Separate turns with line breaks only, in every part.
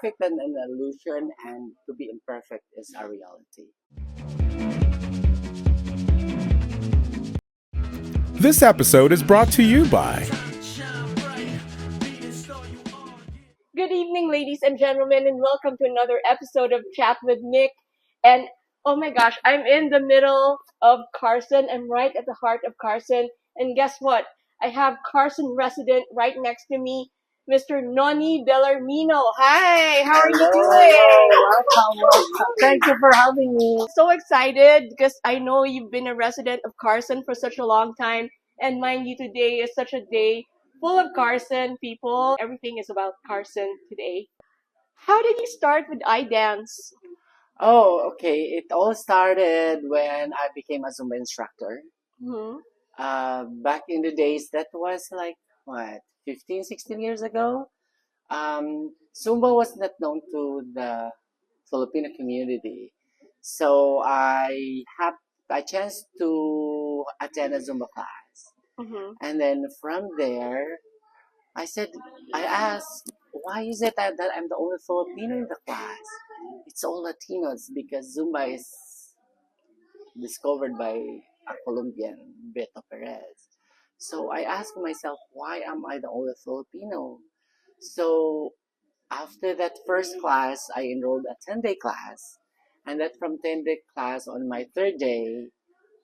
perfect and an illusion, and to be imperfect is a reality.
This episode is brought to you by
Good evening, ladies and gentlemen, and welcome to another episode of Chat with Nick. And oh my gosh, I'm in the middle of Carson. I'm right at the heart of Carson. And guess what? I have Carson resident right next to me, Mr. NONIE Bellarmino. Hi, how are you doing?
Welcome. Thank you for having me.
So excited because I know you've been a resident of Carson for such a long time. And mind you, today is such a day full of Carson people. Everything is about Carson today. How did you start with iDance?
Oh, okay. It all started when I became a Zumba instructor.
Mm-hmm.
Back in the days, that was like, what, 15, 16 years ago? Zumba was not known to the Filipino community. So I had a chance to attend a Zumba class.
Mm-hmm.
And then from there, I asked, why is it that I'm the only Filipino in the class? It's all Latinos because Zumba is discovered by a Colombian, Beto Perez. So I asked myself, why am I the only Filipino? So after that first class, I enrolled a 10-day class. And that from 10-day class, on my third day,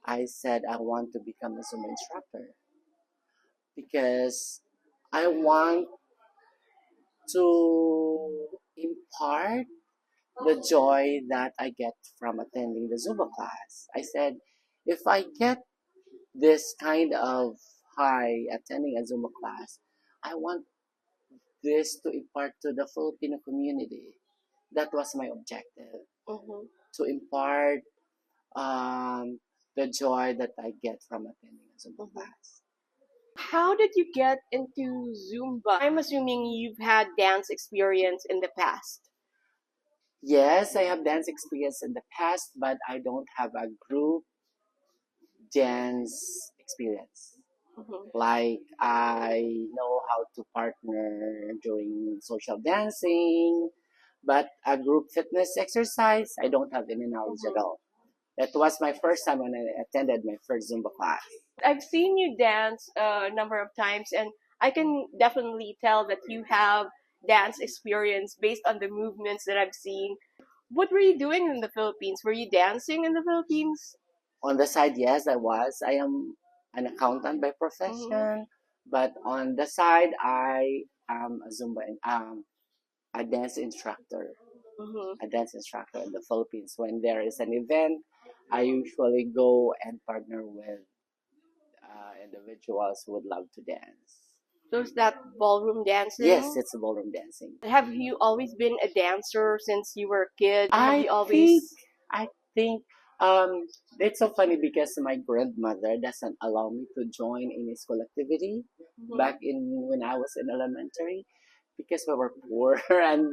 I said I want to become a Zumba instructor because I want to impart the joy that I get from attending the Zumba class. I said, if I get this kind of high attending a Zumba class, I want this to impart to the Filipino community. That was my objective,
Mm-hmm.
to impart the joy that I get from attending a Zumba class.
How did you get into Zumba? I'm assuming you've had dance experience in the past.
Yes, I have dance experience in the past, but I don't have a group dance experience.
Mm-hmm.
Like I know how to partner during social dancing, but a group fitness exercise, I don't have any knowledge at all. That was my first time when I attended my first Zumba class.
I've seen you dance a number of times, and I can definitely tell that you have dance experience based on the movements that I've seen. What were you doing in the Philippines? Were you dancing in the Philippines?
On the side, yes, I was. I am an accountant by
Mm-hmm.
profession, but on the side, I am a dance instructor.
Mm-hmm.
A dance instructor in the Philippines. When there is an event, I usually go and partner with individuals who would love to dance.
So is that ballroom dancing?
Yes, it's ballroom dancing.
Have you always been a dancer since you were a kid? Have
I
you
think
always?
I think it's so funny because my grandmother doesn't allow me to join any school activity
Mhm.
back in when I was in elementary because we were poor and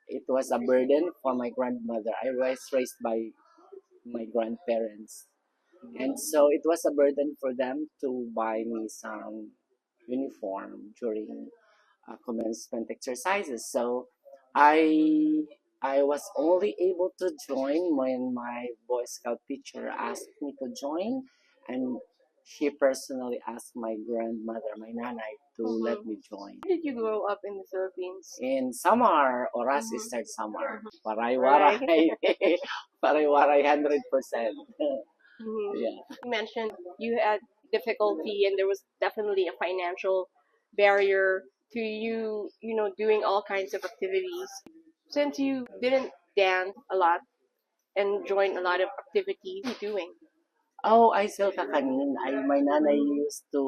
it was a burden for my grandmother. I was raised by my grandparents. And so it was a burden for them to buy me some uniform during commencement exercises. So I I was only able to join when my Boy Scout teacher asked me to join, and she personally asked my grandmother, my nanay, to let
Mhm.
me join.
Where did you grow up in the Philippines?
In Samar, Oras
Mhm.
Eastern Samar,
Right.
waray-waray, waray-waray 100%.
Mhm.
Yeah.
You mentioned you had difficulty, and there was definitely a financial barrier to you, doing all kinds of activities. Since you didn't dance a lot and join a lot of activities, what are you doing?
Oh, I sell kakanin. My nanay used to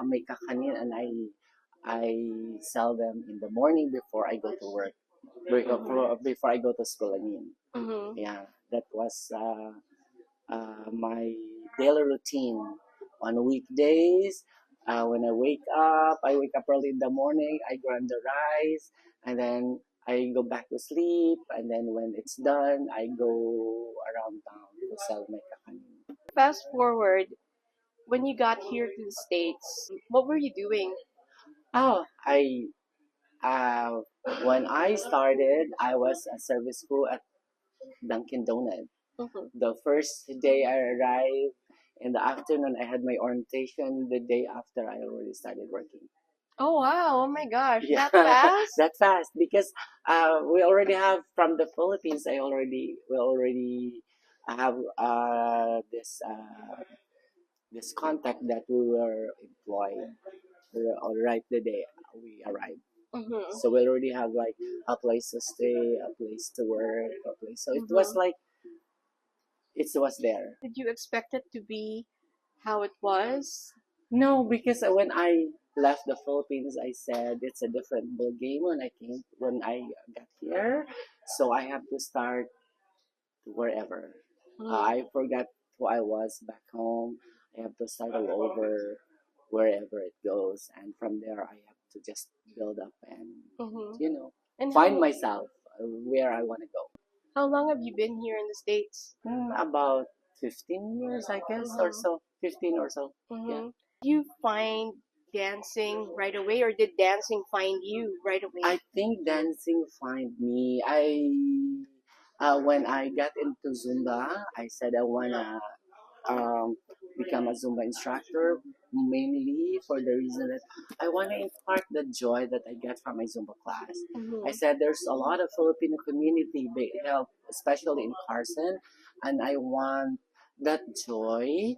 make kakanin and I sell them in the morning before I go to work. Before I go to school, I mean.
Mm-hmm.
Yeah, that was my daily routine. On weekdays, when I wake up early in the morning, I grind the rice, and then I go back to sleep, and then when it's done, I go around town to sell my kakanin.
Fast forward, when you got here to the States, what were you doing?
Oh, I Uh, when I started, I was a service crew at Dunkin' Donut.
Mhm.
The first day I arrived in the afternoon, I had my orientation. The day after, I already started working.
Oh wow! Oh my gosh,
Yeah,
that fast?
that fast because we already have from the Philippines. We already have this contact that we were employed right the day we arrived.
Mhm.
So we already have like a place to stay, a place to work, a place. So it was
Mhm.
like it was there.
Did you expect it to be how it was?
No, because when I left the Philippines, I said it's a different ball game when I got here. So I have to start wherever.
Mhm.
I forgot who I was back home. I have to start all over wherever it goes, and from there I have to just build up and
Mhm.
you know
And
find myself where I want to go.
how long have you been here in the States?
About 15 years, I guess, or
Mhm.
so. 15 or so. Yeah.
Mhm. Did you find dancing right away, or did dancing find you right away?
I think dancing find me. When I got into Zumba, I said I wanna um, become a Zumba instructor mainly for the reason that I want to impart the joy that I get from my Zumba class. I
Mhm.
said there's a lot of Filipino community, help, especially in Carson, and I want that joy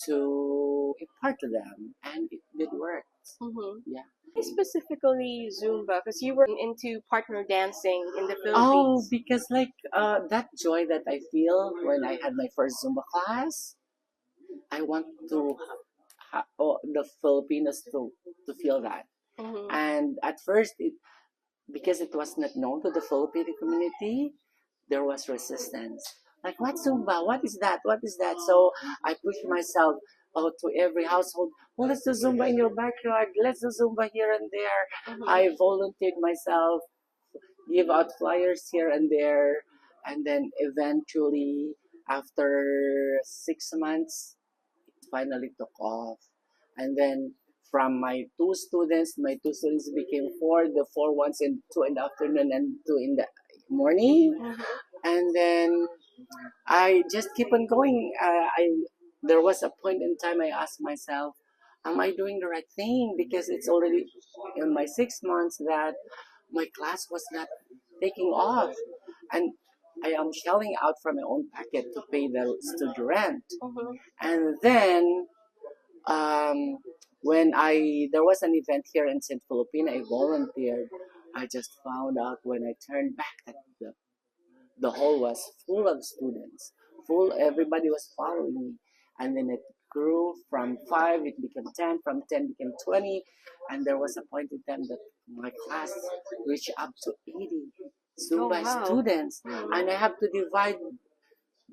to impart to them, and it did work.
Mhm.
Yeah.
Why specifically Zumba? Because you were into partner dancing in the
Oh,
Philippines.
because like that joy that I feel when I had my first Zumba class, I want to the Filipinos to feel that.
Mhm.
And at first, because it was not known to the Filipino community, there was resistance. Like, what Zumba? What is that? What is that? So I pushed myself to every household. Oh, let's do Zumba in your backyard. Let's do Zumba here and there.
Mhm.
I volunteered myself, give out flyers here and there, and then eventually, after 6 months, it finally took off. And then from my two students became four, the four ones in two in the afternoon and two in the morning.
Mhm.
And then I just keep on going. There was a point in time I asked myself, am I doing the right thing? Because it's already in my 6 months that my class was not taking off. And I am shelling out from my own pocket to pay the student rent.
Mhm.
And then um, when there was an event here in St. Filipino, I volunteered. I just found out when I turned back that the hall was full of students. Everybody was following me. And then it grew from 5, it became 10, from 10 became 20. And there was a point in time that my class reached up to 80
Oh
Zumba
wow.
students. And I have to divide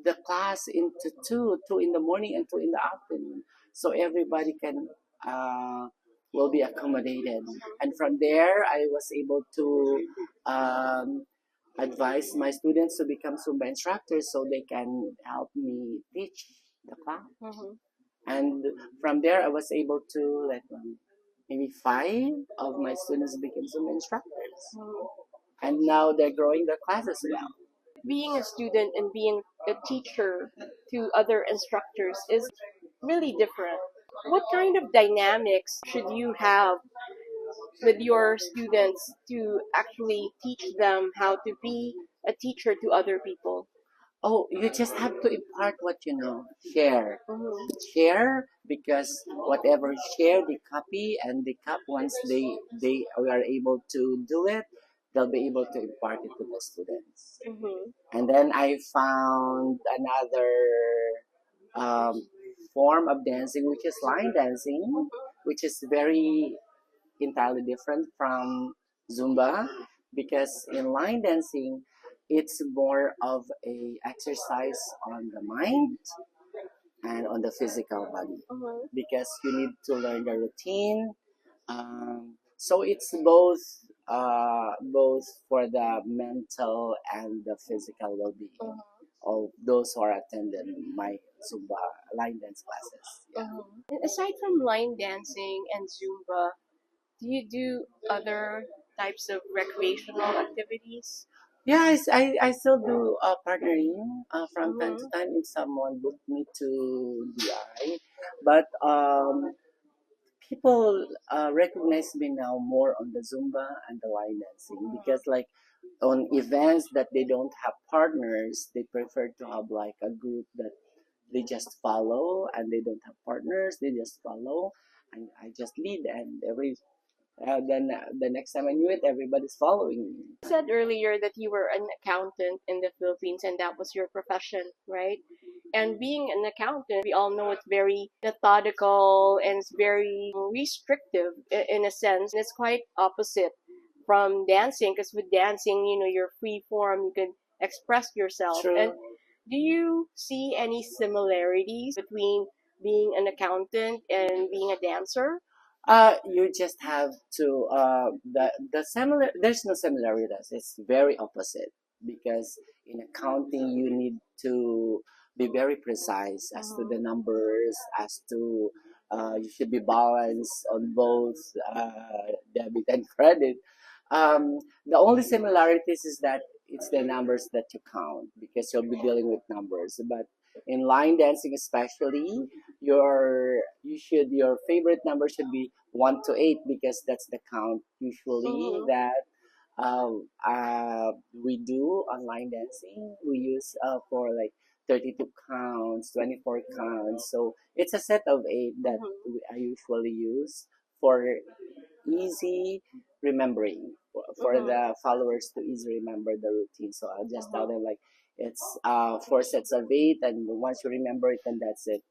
the class into two in the morning and two in the afternoon, so everybody can uh, will be accommodated. And from there, I was able to advise my students to become Zumba instructors so they can help me teach the class.
Mhm.
And from there, I was able to let maybe 5 of my students became Zumba instructors,
Mhm.
and now they're growing their class as well.
Being a student and being a teacher to other instructors is really different. What kind of dynamics should you have with your students to actually teach them how to be a teacher to other people?
Oh, you just have to impart what you know. Share.
Mhm.
Share, because whatever you share, they copy, and they cop once they are able to do it, they'll be able to impart it to the students.
Mhm.
And then I found another um, form of dancing, which is line dancing, which is very entirely different from Zumba, because in line dancing, it's more of a exercise on the mind and on the physical body,
Mhm.
because you need to learn the routine. So it's both for the mental and the physical well-being
Mhm.
of those who are attending my Zumba line dance classes. Yeah.
Mhm. Aside from line dancing and Zumba, do you do other types of recreational activities?
Yeah, I still do partnering from time to
Mm-hmm.
time if someone booked me to DI, but people recognize me now more on the Zumba and the line dancing because like on events that they don't have partners, they prefer to have like a group that they just follow and they don't have partners, they just follow and I just lead and then the next time I knew it, everybody's following me.
You said earlier that you were an accountant in the Philippines and that was your profession, right? And being an accountant, we all know it's very methodical and it's very restrictive in a sense. And it's quite opposite from dancing because with dancing, you're free form, you can express yourself. And
True.
do you see any similarities between being an accountant and being a dancer?
You just have to the similar. There's no similarities. It's very opposite because in accounting you need to be very precise as to the numbers, as to you should be balanced on both debit and credit. The only similarities is that it's the numbers that you count because you'll be dealing with numbers. But in line dancing, especially, your favorite number should be 1 to 8 because that's the count usually
Mhm.
that we do online dancing. We use for like 32 counts, 24 counts. So it's a set of 8 that
Mhm.
I usually use for easy remembering for
Mhm.
the followers to easily remember the routine. So I'll just tell them like it's 4 sets of 8 and once you remember it then that's it.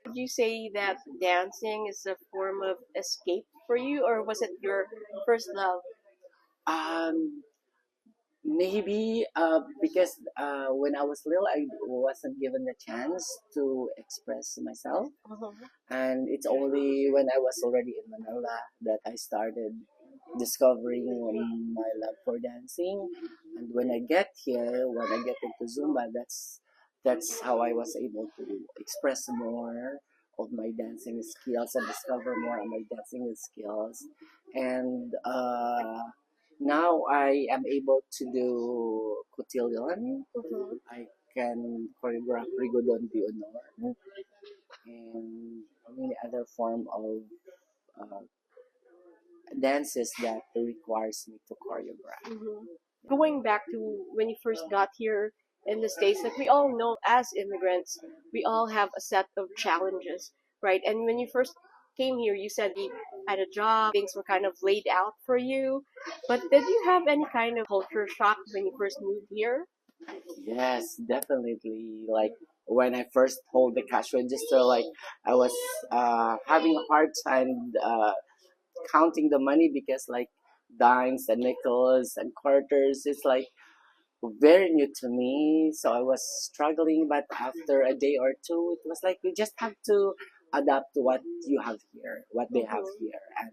Would you say that dancing is a form of escape for you, or was it your first love?
Um, Maybe because when I was little, I wasn't given the chance to express myself,
Mhm.
and it's only when I was already in Manila that I started discovering my love for dancing. And when I get here, when I get into Zumba, that's how I was able to express more of my dancing skills and discover more of my dancing skills. And now I am able to do cotillion.
Mhm.
I can choreograph Rigodon de Honor and many other form of uh, dances that requires me to choreograph.
Mhm. Going back to when you first got here in the States, like we all know as immigrants, we all have a set of challenges, right? And when you first came here, you said you had a job, things were kind of laid out for you. But did you have any kind of culture shock when you first moved here?
Yes, definitely. Like when I first hold the cash register, like I was having a hard time counting the money because like dimes and nickels and quarters, it's like very new to me. So I was struggling, but after a day or two, it was like you just have to adapt to what you have here, what they have
Mhm.
here, and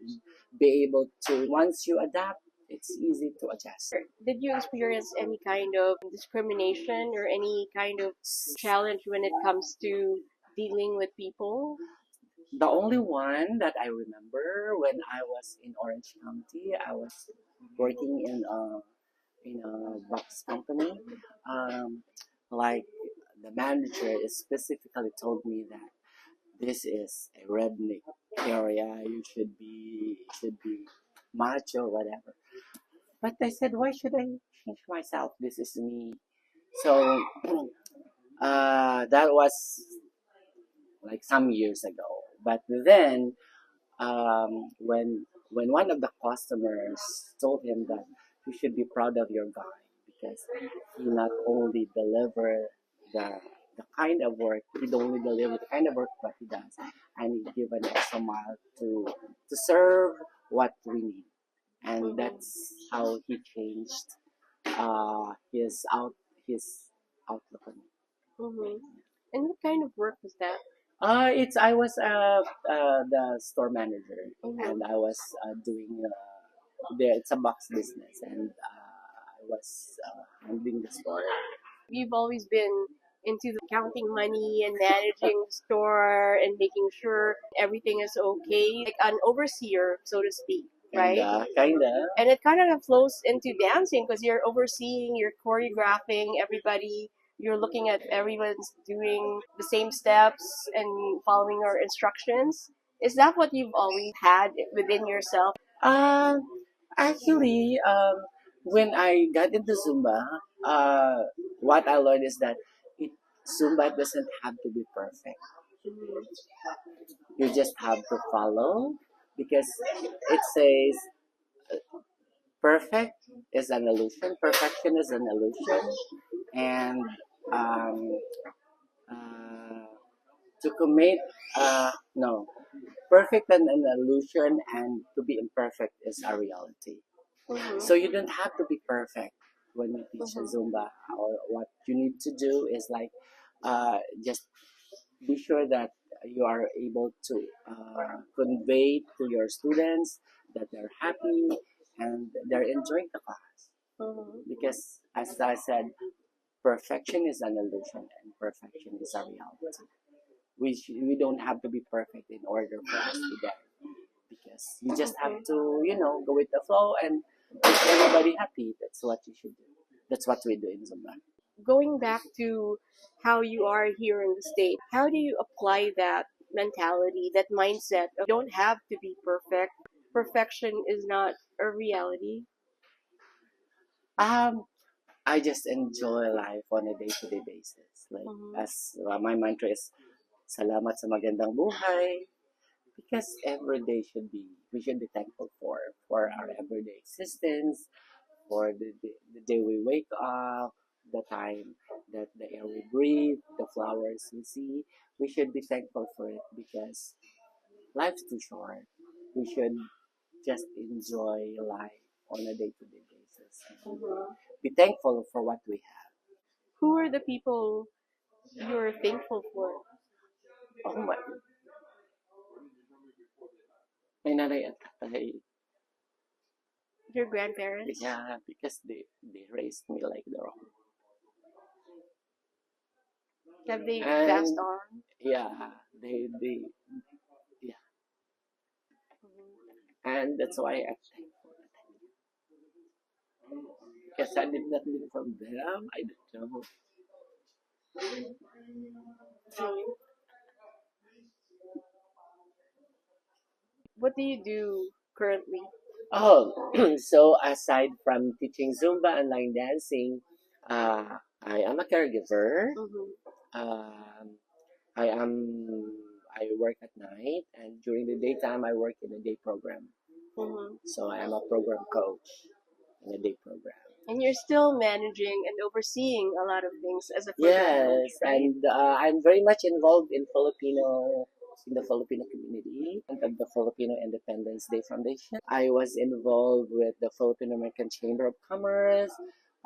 be able to, once you adapt, it's easy to adjust.
Did you experience any kind of discrimination or any kind of challenge when it comes to dealing with people?
The only one that I remember when I was in Orange County, I was working in a box company. Um, like the manager specifically told me that this is a redneck area. You should be macho, whatever. But I said, why should I change myself? This is me. So that was like some years ago. But then when one of the customers told him that you should be proud of your guy because he not only deliver the the kind of work, he don't only deliver the kind of work but he does, and he give an extra mile to serve what we need, and that's how he changed his outlook on it.
Mm-hmm. And what kind of work was that?
It's I was the store manager,
Mm-hmm.
and I was doing there. It's a box business, and I was handling the store.
You've always been into the counting money and managing the store and making sure everything is okay, like an overseer, so to speak. right?
Kinda.
And it kind of flows into dancing because you're overseeing, you're choreographing everybody, you're looking at everyone's doing the same steps and following your instructions. Is that what you've always had within yourself?
Um, Actually, when I got into Zumba, uh, what I learned is that it, Zumba doesn't have to be perfect. You just have to follow because it says perfect is an illusion, perfection is an illusion, and um, uh, to commit, no, perfect and an illusion, and to be imperfect is a reality. So you don't have to be perfect when you teach a Zumba. Or what you need to do is like just be sure that you are able to convey to your students that they're happy and they're enjoying the class. Because as I said, perfection is an illusion and perfection is a reality. We don't have to be perfect in order for us to get because you just have to, go with the flow and make everybody happy. That's what you should do. That's what we do in Zumba.
Going back to how you are here in the States, how do you apply that mentality, that mindset of don't have to be perfect? Perfection is not a reality.
Um, I just enjoy life on a day-to-day basis. Like,
Mhm.
as my mantra is, salamat sa magandang buhay. Because every day we should be thankful for our everyday existence, for the day we wake up, the time that the air we breathe, the flowers we see. We should be thankful for it because life's too short. We should just enjoy life on a day-to-day basis.
Mhm.
Be thankful for what we have.
Who are the people you're thankful for?
Oh my nanay at tatay,
Your grandparents?
yeah, because they raised me like their own.
Have they passed
And
on?
yeah, they yeah, and that's why I'm thankful. Because I did not live from them. I don't know.
Mhm. What do you do currently?
Oh, so aside from teaching Zumba and line dancing, I am a caregiver.
Mm-hmm.
Um, I am I work at night, and during the daytime I work in a day program.
Mm-hmm.
So I am a program coach in a day program.
And you're still managing and overseeing a lot of things as a program coach,
Yes,
right?
and I'm very much involved in the Filipino community and of the Filipino Independence Day Foundation. I was involved with the Filipino American Chamber of Commerce.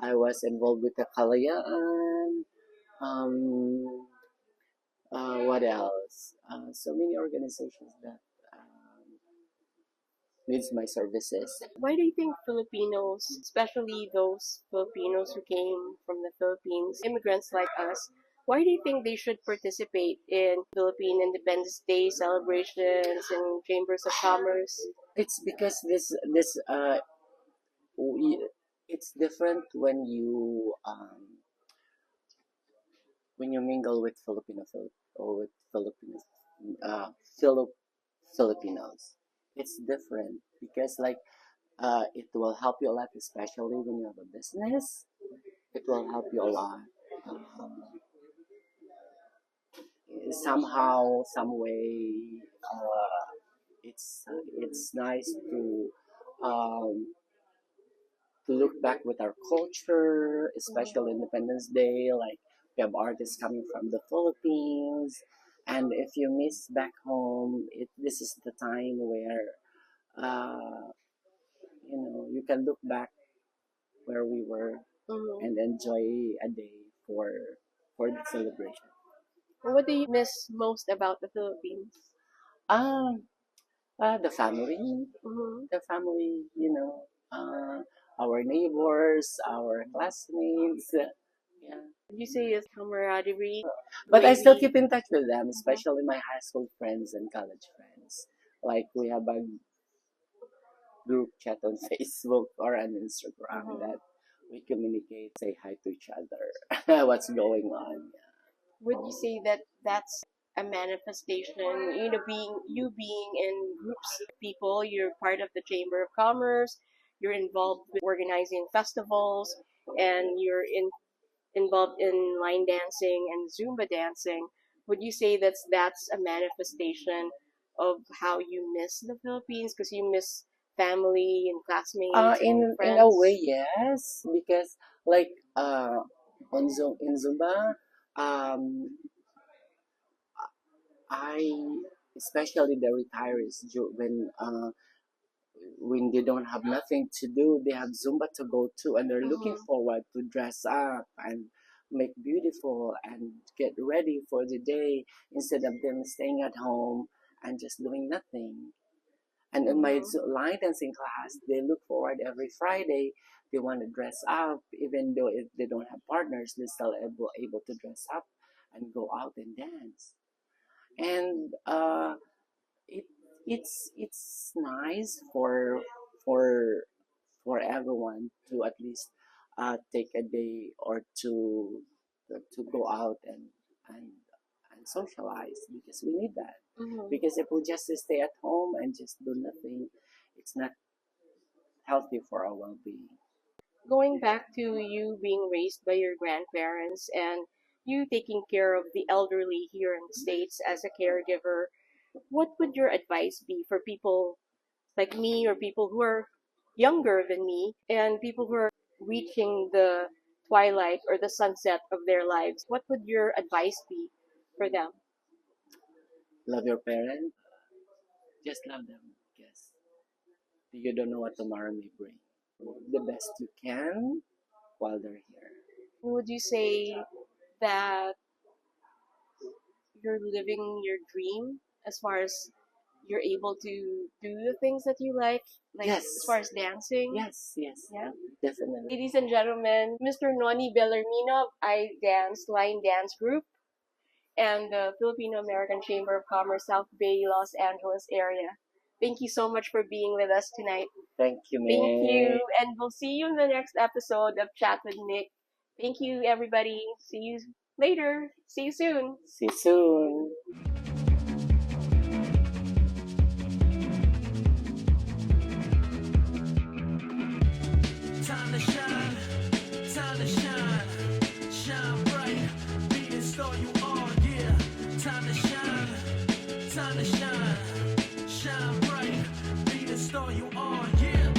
I was involved with the Kalayaan. Um, what else? So many organizations that needs my services.
Why do you think Filipinos, especially those Filipinos who came from the Philippines, immigrants like us, why do you think they should participate in Philippine Independence Day celebrations and chambers of commerce?
It's because we, it's different when you mingle with or with Filipinos, uh, Filip, Filipinos. It's different because it will help you a lot, especially when you have a business. It will help you a lot. Um, Somehow, some way, it's nice um, to look back with our culture, especially Independence Day. Like we have artists coming from the Philippines, and if you miss back home, this is the time where uh, you can look back where we were
Mm-hmm.
and enjoy a day for the celebration.
What do you miss most about the Philippines?
Um, the family,
Mm-hmm.
uh, our neighbors, our classmates. Yeah.
You say it's camaraderie, the
But I
way
still
we.
keep in touch with them,
Mhm.
especially my high school friends and college friends. Like we have a group chat on Facebook or on Instagram
Mhm.
that we communicate, say hi to each other, what's going on.
Would you say that that's a manifestation, being in groups of people, you're part of the Chamber of Commerce, you're involved with organizing festivals, and involved in line dancing and Zumba dancing. Would you say that's a manifestation of how you miss the Philippines because you miss family and classmates and
In a way,
friends?
yes, because like in Zumba, um, I especially the retirees when they don't have nothing to do, they have Zumba to go to, and they're looking
Mhm.
forward to dress up and make beautiful and get ready for the day instead of them staying at home and just doing nothing. And in my
Mhm.
line dancing class, they look forward every Friday. They want to dress up, even though if they don't have partners, they're still able to dress up and go out and dance. And it it's nice for for everyone to at least take a day or two to go out and and socialize because we need that.
Mhm.
Because if we just stay at home and just do nothing, it's not healthy for our well-being.
Going back to you being raised by your grandparents and you taking care of the elderly here in the States as a caregiver, what would your advice be for people like me or people who are younger than me and people who are reaching the twilight or the sunset of their lives? What would your advice be for them?
Love your parents, just love them because you don't know what tomorrow may bring. The best you can while they're here.
Would you say that you're living your dream as far as you're able to do the things that you like
Yes.
as far as dancing?
Yes, yes,
Yeah.
definitely.
Ladies and gentlemen, Mr. Noni Bellarmino of iDance Line Dance Group and the Filipino American Chamber of Commerce South Bay, Los Angeles area. Thank you so much for being with us tonight.
Thank you,
Thank you,
Mick.
and we'll see you in the next episode of Chat with Nick. Thank you, everybody. See you later. See you soon.
See you soon.
Time to shine, time to shine, shine bright, be the star you are, yeah. Time to shine, time to shine bright, be the star you are, yeah.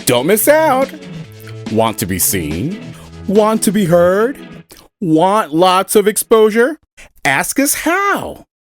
Don't miss out. Want to be seen? Want to be heard? Want lots of exposure? Ask us how.